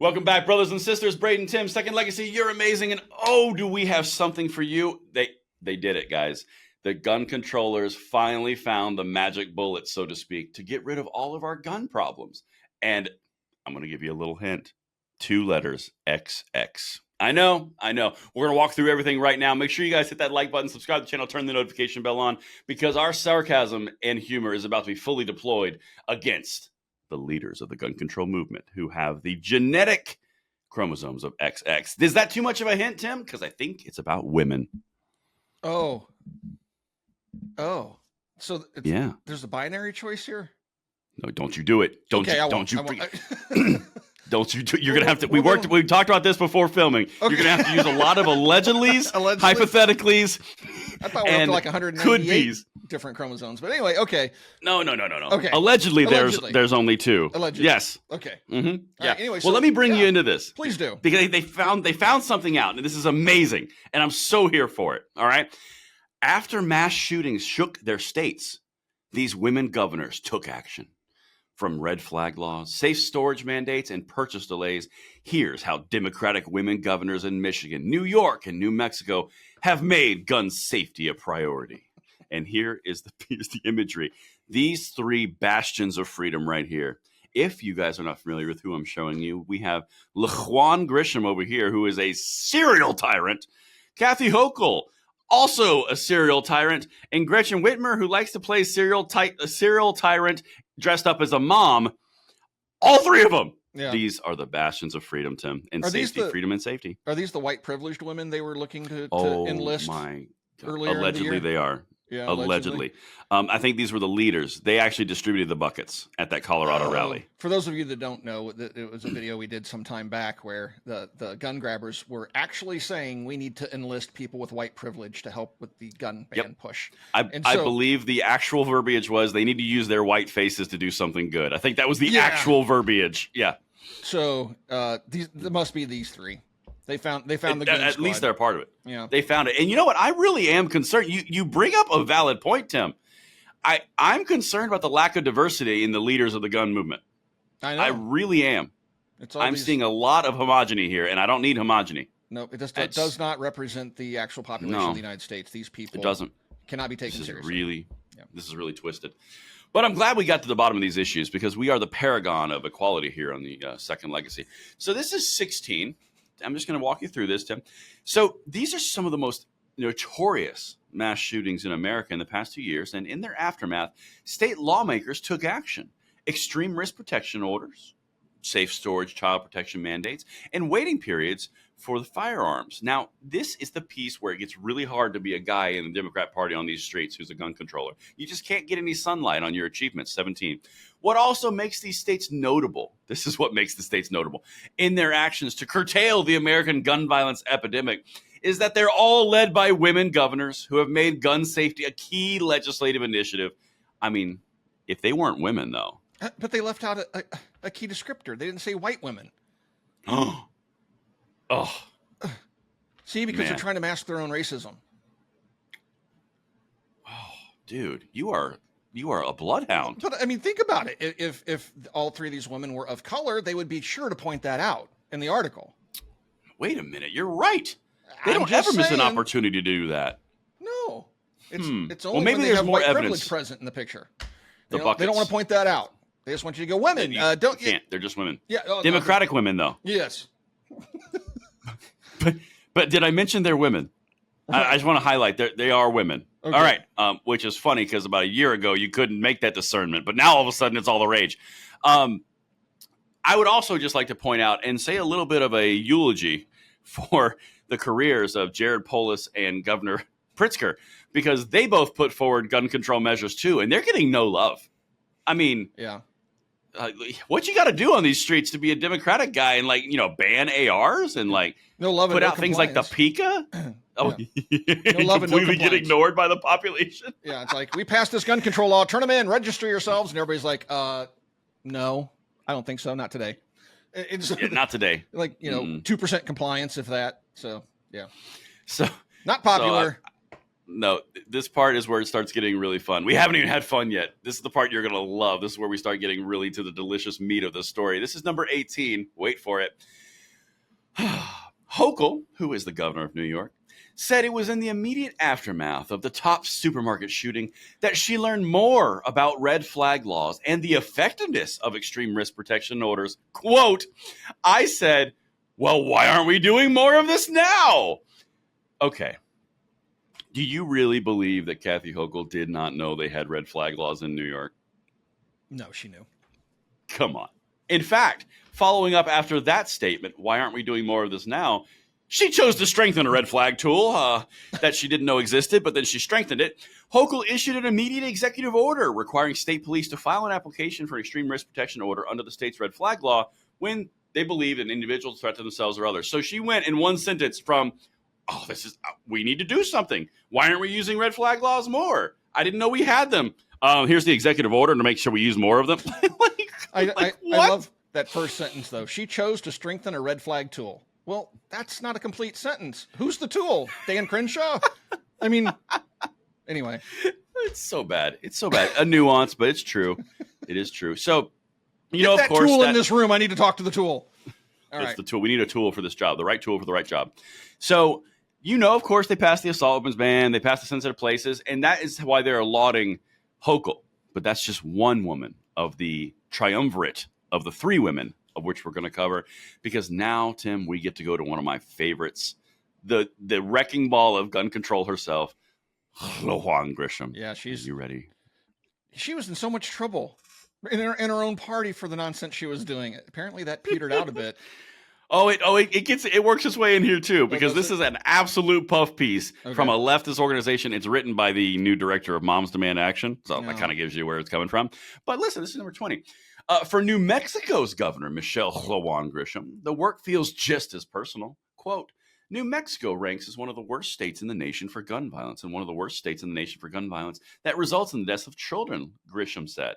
Welcome back, brothers and sisters. Braden, Tim, Second Legacy. You're amazing, and oh, do we have something for you? They did it, guys. The gun controllers finally found the magic bullet, so to speak, to get rid of all of our gun problems. And I'm going to give you a little hint. 2 letters, XX. I know. We're going to walk through everything right now. Make sure you guys hit that like button, subscribe to the channel, turn the notification bell on, because our sarcasm and humor is about to be fully deployed against the leaders of the gun control movement who have the genetic chromosomes of XX. Is that too much of a hint, Tim? Because I think it's about women. Oh. So yeah, there's a binary choice here. No, don't you do it. Don't okay, you don't you do, you're going to have to, we talked about this before filming. Okay. You're going to have to use a lot of allegedlys, hypotheticallys. I thought we were up to like 198 different chromosomes. But anyway, okay. No. Okay. Allegedly. There's only 2. Allegedly. Yes. Okay. Mm-hmm. Yeah. Right, anyway, well, let me bring you into this. Please do. Because they found something out, and this is amazing, and I'm so here for it. All right. After mass shootings shook their states, these women governors took action. From red flag laws, safe storage mandates, and purchase delays, here's how Democratic women governors in Michigan, New York, and New Mexico have made gun safety a priority. And here's the imagery. These 3 bastions of freedom right here. If you guys are not familiar with who I'm showing you, we have LaJuan Grisham over here, who is a serial tyrant. Kathy Hochul, also a serial tyrant. And Gretchen Whitmer, who likes to play serial tyrant dressed up as a mom. All 3 of them. Yeah. These are the bastions of freedom, Tim, and safety, freedom and safety. Are these the white privileged women they were looking to enlist? My God. Earlier Allegedly, they are. Yeah, allegedly. I think these were the leaders. They actually distributed the buckets at that Colorado rally. For those of you that don't know, it was a video we did some time back where the gun grabbers were actually saying we need to enlist people with white privilege to help with the gun ban push. I believe the actual verbiage was they need to use their white faces to do something good. I think that was the actual verbiage. Yeah. So there must be these 3. They found the gun squad. At least they're part of it. Yeah. They found it. And you know what? I really am concerned. You bring up a valid point, Tim. I'm concerned about the lack of diversity in the leaders of the gun movement. I know. I really am. I'm seeing a lot of homogeny here, and I don't need homogeny. No, it does not represent the actual population of the United States. These people cannot be taken seriously. This is really twisted. But I'm glad we got to the bottom of these issues because we are the paragon of equality here on the Second Legacy. So this is 16. I'm just going to walk you through this, Tim. So these are some of the most notorious mass shootings in America in the past 2 years. And in their aftermath, state lawmakers took action. Extreme risk protection orders, safe storage, child protection mandates, and waiting periods for the firearms. Now, this is the piece where it gets really hard to be a guy in the Democrat Party on these streets who's a gun controller. You just can't get any sunlight on your achievements, 17. What also makes these states notable, this is what makes the states notable, in their actions to curtail the American gun violence epidemic, is that they're all led by women governors who have made gun safety a key legislative initiative. I mean, if they weren't women, though. But they left out a key descriptor. They didn't say white women. Oh. See, because they're trying to mask their own racism. Oh, dude, you are a bloodhound. But I mean, think about it. If all 3 of these women were of color, they would be sure to point that out in the article. Wait a minute, you're right. They don't ever miss an opportunity to do that. No, it's only maybe when they have more white privilege present in the picture. They don't want to point that out. They just want you to go, women. You can't. They're just women. Yeah, Democratic women, though. Yes. But did I mention they're women? I just want to highlight they are women. Okay. All right, which is funny because about a year ago you couldn't make that discernment, but now all of a sudden it's all the rage. I would also just like to point out and say a little bit of a eulogy for the careers of Jared Polis and Governor Pritzker, because they both put forward gun control measures too, and they're getting no love. I mean, what you got to do on these streets to be a Democratic guy and ban ARs and no love put out things like the Pika? Oh, no love and completely get ignored by the population. Yeah, it's like, we passed this gun control law. Turn them in, register yourselves, and everybody's like, no, I don't think so, not today. It's not today. 2% compliance, if that. So yeah. So not popular. no, this part is where it starts getting really fun. We haven't even had fun yet. This is the part you're going to love. This is where we start getting really to the delicious meat of the story. This is number 18. Wait for it. Hochul, who is the governor of New York, said it was in the immediate aftermath of the top supermarket shooting that she learned more about red flag laws and the effectiveness of extreme risk protection orders. Quote, I said, well, why aren't we doing more of this now? Okay. Do you really believe that Kathy Hochul did not know they had red flag laws in New York? No, she knew. Come on. In fact, following up after that statement, why aren't we doing more of this now? She chose to strengthen a red flag tool that she didn't know existed, but then she strengthened it. Hochul issued an immediate executive order requiring state police to file an application for an extreme risk protection order under the state's red flag law when they believed an individual threat to themselves or others. So she went in one sentence from, we need to do something. Why aren't we using red flag laws more? I didn't know we had them. Here's the executive order to make sure we use more of them. I love that first sentence, though. She chose to strengthen a red flag tool. Well, that's not a complete sentence. Who's the tool? Dan Crenshaw? I mean, anyway. It's so bad. It's so bad. A nuance, but it's true. It is true. So, Get that tool in this room. I need to talk to the tool. All right. The tool. We need a tool for this job, the right tool for the right job. So, of course, they passed the assault weapons ban. They passed the sensitive places. And that is why they're lauding Hochul. But that's just one woman of the triumvirate of the three women of which we're going to cover, because now, Tim, we get to go to one of my favorites, the wrecking ball of gun control herself, Lujan Grisham. Yeah, Are you ready? She was in so much trouble in her own party for the nonsense she was doing. Apparently, that petered out a bit. It works its way in here too, because this is an absolute puff piece from a leftist organization. It's written by the new director of Moms Demand Action, so that kind of gives you where it's coming from. But listen, this is number 20. For New Mexico's governor, Michelle Lujan Grisham, the work feels just as personal. Quote, New Mexico ranks as one of the worst states in the nation for gun violence, and one of the worst states in the nation for gun violence that results in the deaths of children, Grisham said.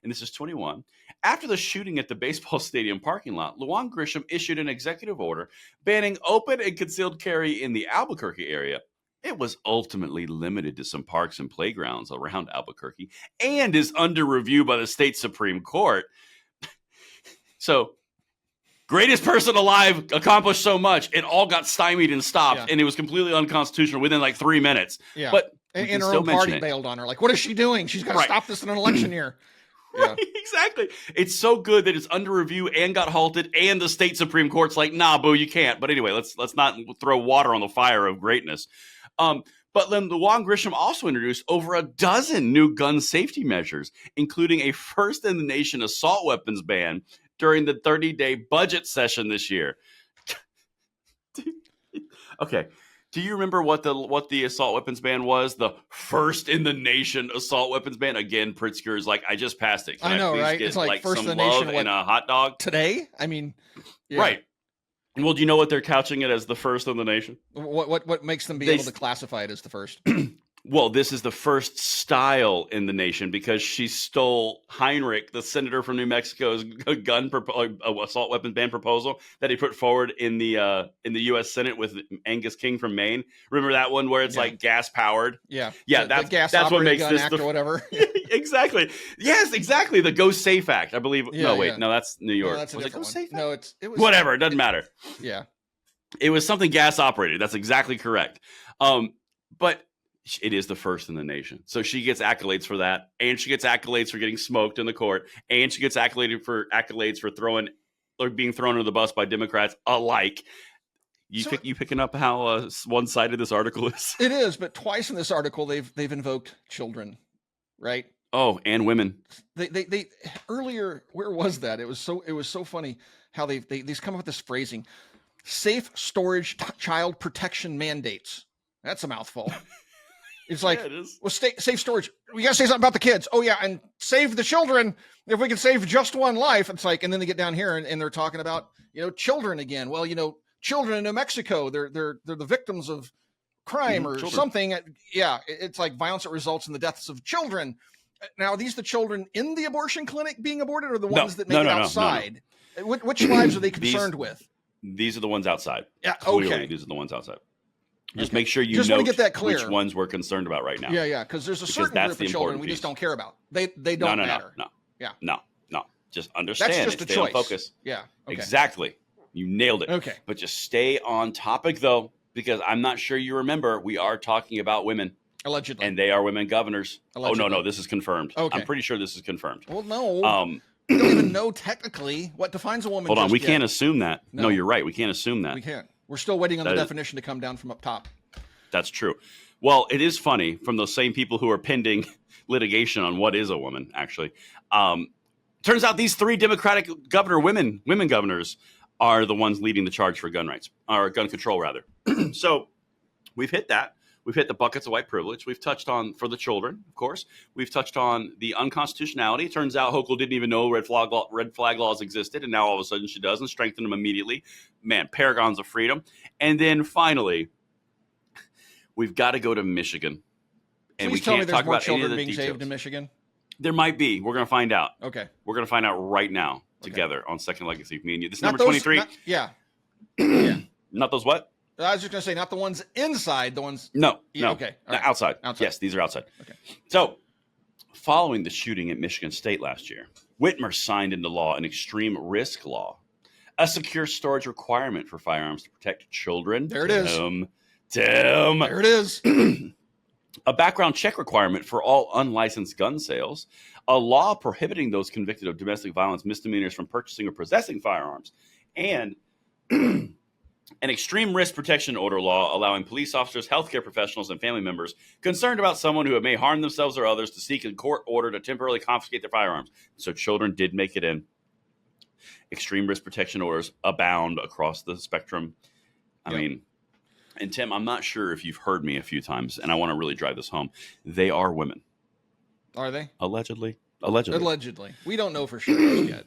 And this is 21. After the shooting at the baseball stadium parking lot, Lujan Grisham issued an executive order banning open and concealed carry in the Albuquerque area. It was ultimately limited to some parks and playgrounds around Albuquerque and is under review by the state Supreme Court. So, greatest person alive accomplished so much. It all got stymied and stopped, and it was completely unconstitutional within like 3 minutes. Yeah. But and her own party bailed on her. Like, what is she doing? She's got to stop this in an election year. Right, exactly. It's so good that it's under review and got halted, and the state Supreme Court's like, nah, boo, you can't. But anyway, let's not throw water on the fire of greatness. But then Lujan Grisham also introduced over a dozen new gun safety measures, including a first-in-the-nation assault weapons ban during the 30-day budget session this year. Okay. Do you remember what the assault weapons ban was? The first in the nation assault weapons ban. Again, Pritzker is like, I just passed it. Can I know, please right? Get, it's like first some in the love nation and a hot dog today. I mean, right. Well, do you know what they're couching it as? The first in the nation. What makes them be able to classify it as the first? Well, this is the first style in the nation because she stole Heinrich, the senator from New Mexico's assault weapons ban proposal that he put forward in the U.S. Senate with Angus King from Maine. Remember that one where it's like gas powered? Yeah. That's what makes gun this act or whatever. Exactly. Yes, exactly. The Go Safe Act, I believe. No, that's New York. No, that's a was it Go different Safe one. No, it was whatever. It doesn't matter. Yeah. It was something gas operated. That's exactly correct. But it is the first in the nation. So she gets accolades for that. And she gets accolades for getting smoked in the court. And she gets accolades for being thrown under the bus by Democrats alike. You picking up how one-sided this article is? It is, but twice in this article they've invoked children, right? Oh, and women. They earlier, where was that? It was so funny how they come up with this phrasing. Safe storage child protection mandates. That's a mouthful. It's like, it is. Well, safe storage. We got to say something about the kids. Oh, yeah, and save the children. If we can save just one life, it's like, and then they get down here and they're talking about, children again. Well, children in New Mexico, they're the victims of crime or something. Yeah, it's like violence that results in the deaths of children. Now, are these the children in the abortion clinic being aborted, or the ones that make it outside? No. Which lives are they concerned with? These are the ones outside. Yeah, Clearly, these are the ones outside. Just make sure you just want note to get that clear. which ones we're concerned about right now. Yeah, because there's a certain group of children we just don't care about. They don't matter. No. Just understand. That's just a choice. Focus. Yeah. Okay. Exactly. You nailed it. Okay. But just stay on topic, though, because I'm not sure you remember, we are talking about women. Allegedly. And they are women governors. Allegedly. Oh, no, this is confirmed. Okay. I'm pretty sure this is confirmed. Well, no. We don't even know technically what defines a woman. Hold on. We yet. can't assume that. No. No, you're right. We can't assume that. We can't. We're still waiting on the definition to come down from up top. That's true. Well, it is funny from those same people who are pending litigation on what is a woman, actually. Turns out these 3 Democratic women governors are the ones leading the charge for gun rights, or gun control, rather. So we've hit that. We've hit the buckets of white privilege. We've touched on, for the children, of course. We've touched on the unconstitutionality. Turns out Hochul didn't even know red flag laws existed, and now all of a sudden she does, and strengthened them immediately. Man, paragons of freedom. And then finally, we've got to go to Michigan. And Please tell me there's more children being saved in Michigan. There might be. We're going to find out. Okay. We're going to find out right now together on Second Legacy. Me and you. This is number those, 23. Yeah. Not those what? I was just going to say, not the ones inside, the ones. No. Okay. Right. Outside. Yes, these are outside. Okay. So, following the shooting at Michigan State last year, Whitmer signed into law an extreme risk law, a secure storage requirement for firearms to protect children. There it is. Tim. There it is. A background check requirement for all unlicensed gun sales, a law prohibiting those convicted of domestic violence misdemeanors from purchasing or possessing firearms, and an extreme risk protection order law allowing police officers, healthcare professionals, and family members concerned about someone who may harm themselves or others to seek a court order to temporarily confiscate their firearms. So children did make it in. Extreme risk protection orders abound across the spectrum. I mean... And Tim, I'm not sure if you've heard me a few times, and I want to really drive this home. They are women. Are they? Allegedly. We don't know for sure yet.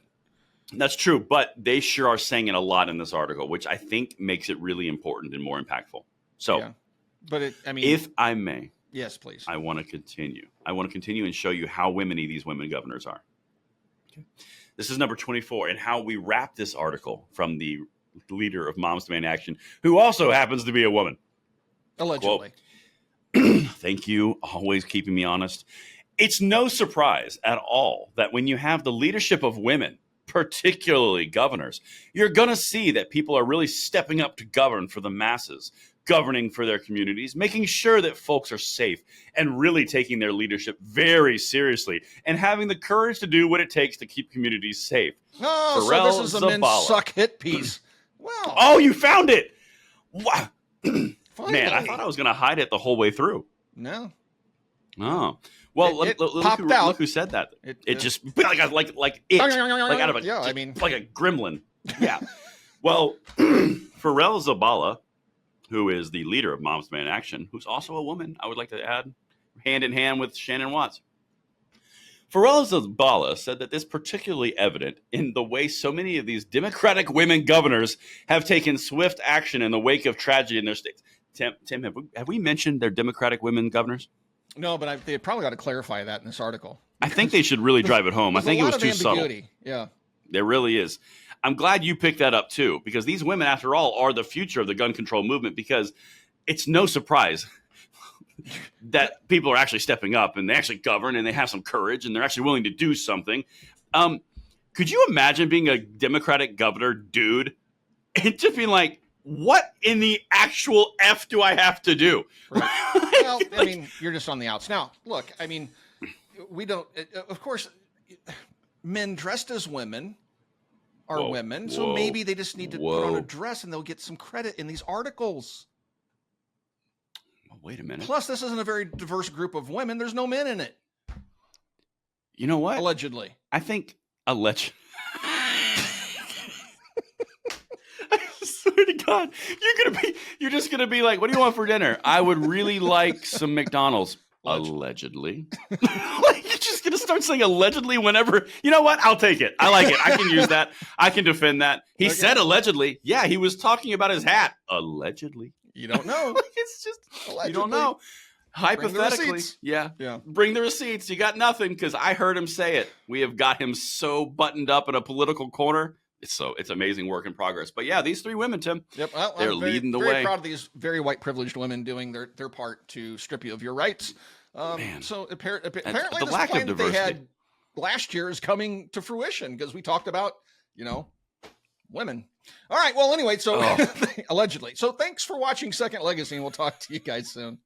That's true, but they sure are saying it a lot in this article, which I think makes it really important and more impactful. So, but if I may, yes, please. I want to continue. And show you how womany these women governors are. Okay. This is number 24, and how we wrap this article from the leader of Moms Demand Action, who also happens to be a woman. Allegedly. Thank you. Always keeping me honest. It's no surprise at all that when you have the leadership of women, particularly governors, you're going to see that people are really stepping up to govern for the masses, governing for their communities, making sure that folks are safe, and really taking their leadership very seriously, and having the courage to do what it takes to keep communities safe. Oh, so this is a men suck hit piece. Well, oh, you found it! Wow. Finally. Man, I thought I was going to hide it the whole way through. No. Oh. Well, it popped out. Look who said that. It just like out of a like a gremlin. Yeah. Well, Pharrell Zabala, who is the leader of Moms Demand Action, who's also a woman, I would like to add, hand in hand with Shannon Watts. Pharrell Zabala said that this is particularly evident in the way so many of these Democratic women governors have taken swift action in the wake of tragedy in their states. Tim, have we mentioned their Democratic women governors? No, but they probably got to clarify that in this article. I think they should really drive it home. I think it was too subtle. Yeah. There really is. I'm glad you picked that up, too, because these women, after all, are the future of the gun control movement, because it's no surprise that people are actually stepping up and they actually govern and they have some courage and they're actually willing to do something. Could you imagine being a Democratic governor dude and just being like, what in the actual F do I have to do? Right. Well, I mean, you're just on the outs. Now, look, I mean, we don't, of course, men dressed as women are women. So maybe they just need to put on a dress and they'll get some credit in these articles. Wait a minute. Plus, this isn't a very diverse group of women. There's no men in it. You know what? Allegedly. I think I swear to God, you're just gonna be like, what do you want for dinner? I would really like some McDonald's. Allegedly. Like, you're just gonna start saying allegedly whenever. You know what? I'll take it. I like it. I can use that. I can defend that. He said allegedly. Yeah, he was talking about his hat. Allegedly. You don't know. It's just allegedly. You don't know. Hypothetically, yeah. Bring the receipts. You got nothing because I heard him say it. We have got him so buttoned up in a political corner It's amazing work in progress. But yeah, these three women, Tim, Yep. Well, they're I'm very, leading the very way. proud of these very white privileged women doing their part to strip you of your rights. Man. So apparently the this lack of plan that they diversity. had last year is coming to fruition because we talked about, women. All right. Well, anyway, so Oh. allegedly. So thanks for watching Second Legacy, and we'll talk to you guys soon.